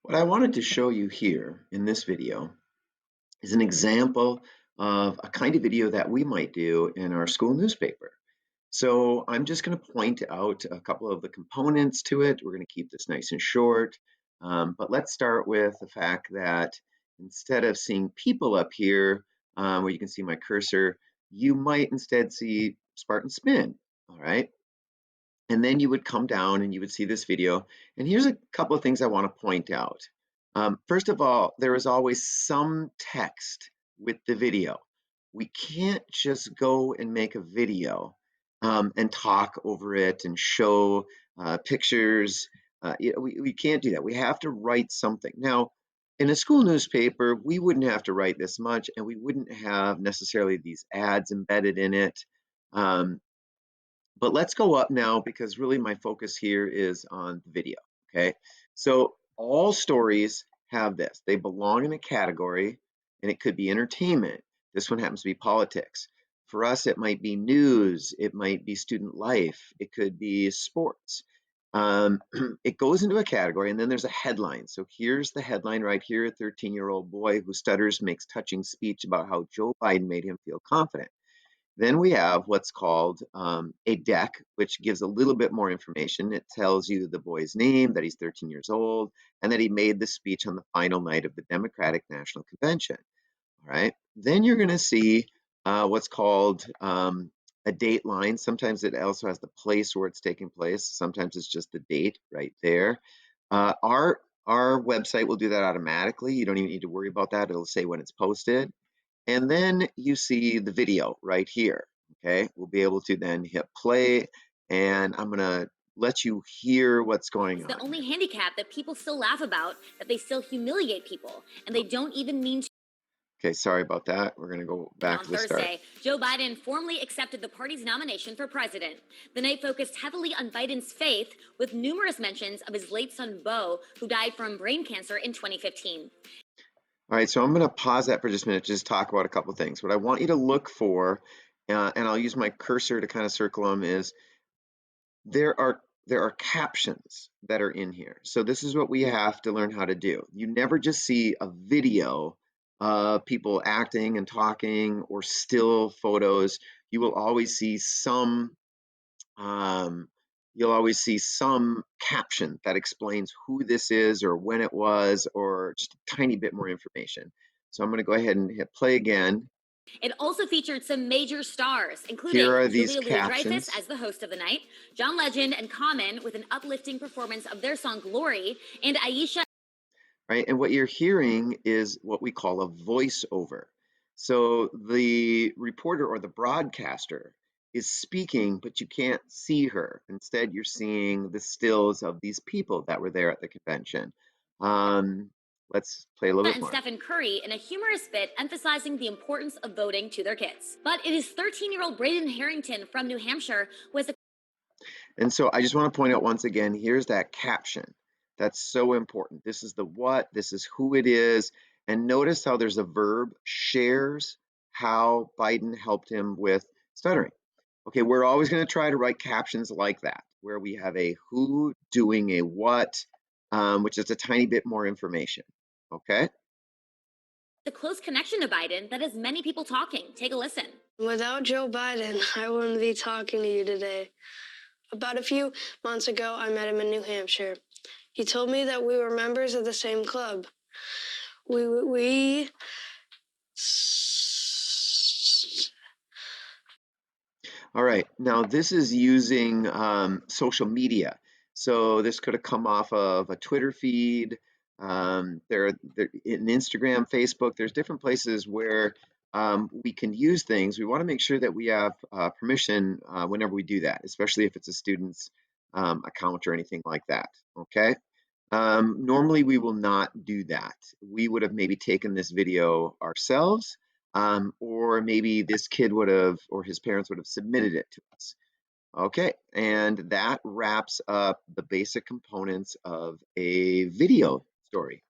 What I wanted to show you here in this video is an example of a kind of video that we might do in our school newspaper. So I'm just going to point out a couple of the components to it. We're going to keep this nice and short. But let's start with the fact that instead of seeing people up here, where you can see my cursor, you might instead see Spartan Spin. All right. And then you would come down and you would see this video. And here's a couple of things I want to point out. First of all, there is always some text with the video. We can't just go and make a video and talk over it and show pictures. We can't do that. We have to write something. Now, in a school newspaper, we wouldn't have to write this much and we wouldn't have necessarily these ads embedded in it. Um, but let's go up now because really my focus here is on the video, okay? So all stories have this. They belong in a category, and it could be entertainment. This one happens to be politics. For us, it might be news, it might be student life, it could be sports. It goes into a category, and then there's a headline. So here's the headline right here: a 13-year-old boy who stutters makes touching speech about how Joe Biden made him feel confident. Then we have what's called a deck, which gives a little bit more information. It tells you the boy's name, that he's 13 years old, and that he made the speech on the final night of the Democratic National Convention. All right. Then you're going to see what's called a date line. Sometimes it also has the place where it's taking place. Sometimes it's just the date right there. Our website will do that automatically. You don't even need to worry about that. It'll say when it's posted. And then you see the video right here, okay? We'll be able to then hit play, and I'm gonna let you hear what's going It's the on here. only handicap that people still laugh about, that they still humiliate people, and they don't even mean to. Okay, sorry about that. We're gonna go back On to the start. Thursday, Joe Biden formally accepted the party's nomination for president. The night focused heavily on Biden's faith, with numerous mentions of his late son Beau, who died from brain cancer in 2015. All right, so I'm gonna pause that for just a minute, just talk about a couple things. What I want you to look for, and I'll use my cursor to kind of circle them, is there are captions that are in here. So this is what we have to learn how to do. You never just see a video of people acting and talking or still photos. You will always see some um, you'll always see some caption that explains who this is or when it was or just a tiny bit more information. So I'm going to go ahead and hit play again. It also featured some major stars, Here including are these Julia Louis-Dreyfus captions. as the host of the night, John Legend and Common with an uplifting performance of their song Glory, and Aisha. Right? And what you're hearing is what we call a voiceover. So the reporter or the broadcaster is speaking, but you can't see her. Instead, you're seeing the stills of these people that were there at the convention. Let's play a little bit And more. Stephen Curry in a humorous bit emphasizing the importance of voting to their kids. But it is 13-year-old Braden Harrington from New Hampshire who has a. And so I just want to point out once again, here's that caption. That's so important. This is the what, this is who it is. And notice how there's a verb, shares how Biden helped him with stuttering. Okay, we're always going to try to write captions like that, where we have a who doing a what, which is a tiny bit more information. Okay? The close connection to Biden that has many people talking. Take a listen. Without Joe Biden, I wouldn't be talking to you today. About a few months ago, I met him in New Hampshire. He told me that we were members of the same club. We All right, now this is using social media. So this could have come off of a Twitter feed, there in Instagram, Facebook. There's different places where we can use things. We want to make sure that we have permission whenever we do that, especially if it's a student's account or anything like that. Okay. Normally we will not do that. We would have maybe taken this video ourselves, or maybe this kid would have, or his parents would have submitted it to us. Okay, and that wraps up the basic components of a video story.